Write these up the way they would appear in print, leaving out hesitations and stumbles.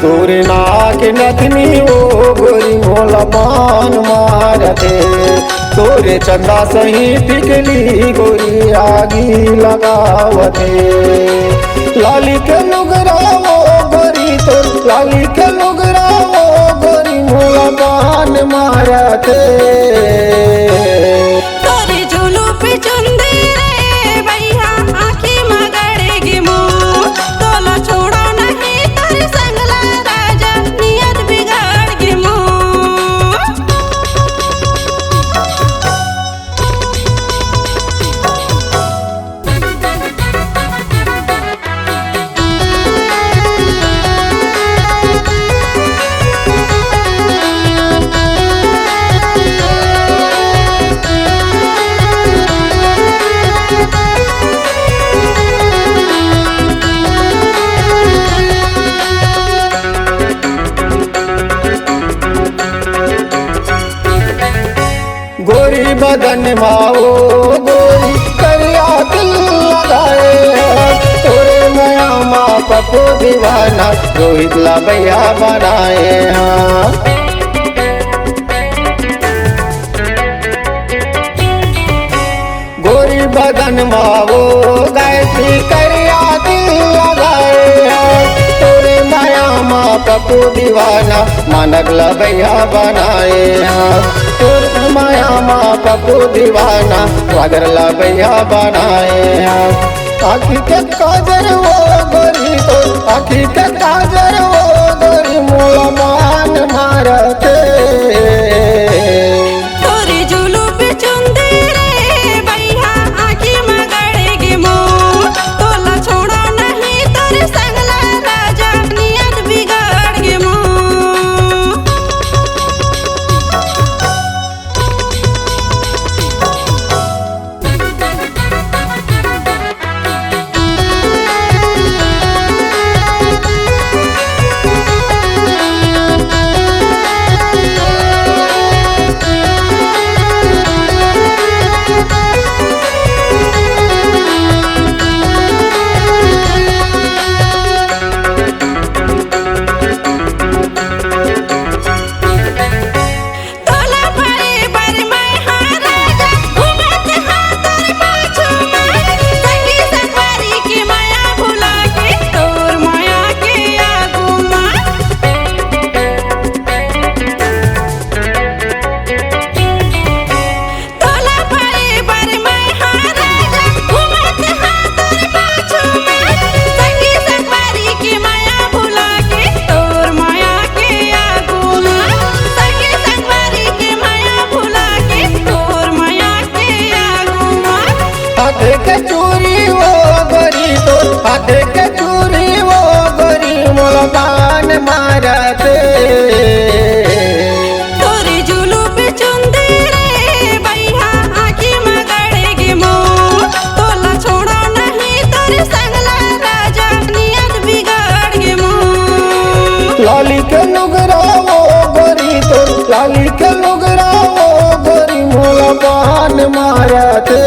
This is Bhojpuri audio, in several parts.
तोरे नाक नथनी ओ गोरी मोला पान मारते। तोरे चंदा सही टिकली गोरी आगी लगावते। लाली के लुगरावो गोरी तो लाली के लुगरावो गोरी मोला पान मारते। तोरे झूलू पे चुंदी रे भैया आँखी मगड़ेगी मुँह। तोला छोड़ो नहीं तेरे संगला राजा नियत बिगाड़गी मुँह। गोरी बदन माओ गोरी करिया दिल लगाए। तोरे नया माँ पप्पू दीवाना रोहित ला भैया बनाए। हाँ गोरी बदन माओ गायत्री करिया दिल लगाए। तोरे नया माँ पप्पू दीवाना मानक ला भैया बनाए। हाँ तोरे माया माँ पप्पू दीवाना वागर ला भैया बनाए। आखी के काजर वो गोरी तो आखी के काजर वो गोरी मोला मान मारते। तोरे झूलू पे चुंदी रे भैया आँखी मगड़ेगी मुँह। तोला छोड़ो नहीं तेरे संगला राजा नियत बिगाड़गी मुँह। हाथे के चूरी वो गोरी तो हाथे के चूरी वो गोरी मोला पान मारते। तोरे झूलू पे चुंदी रे भैया आँखी मगड़ेगी मुँह। तोला छोड़ो नहीं तेरे संगला राजा नियत बिगाड़गी मुँह। लाली के लुगरावो गोरी तो लाली के लुगरावो गोरी मोला पान मारते।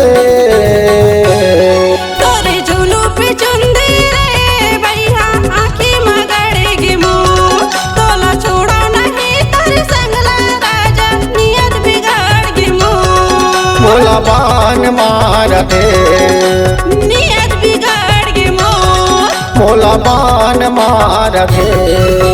तोरे झूलू पे चुंदी रे भैया आँखी मगड़ेगी मुँह। तोला छोड़ो नहीं तेरे संगला राजा नियत बिगाड़गी मुँह। मोला पान मारते। नियत बिगाड़गी मुँह। मोला पान मारते।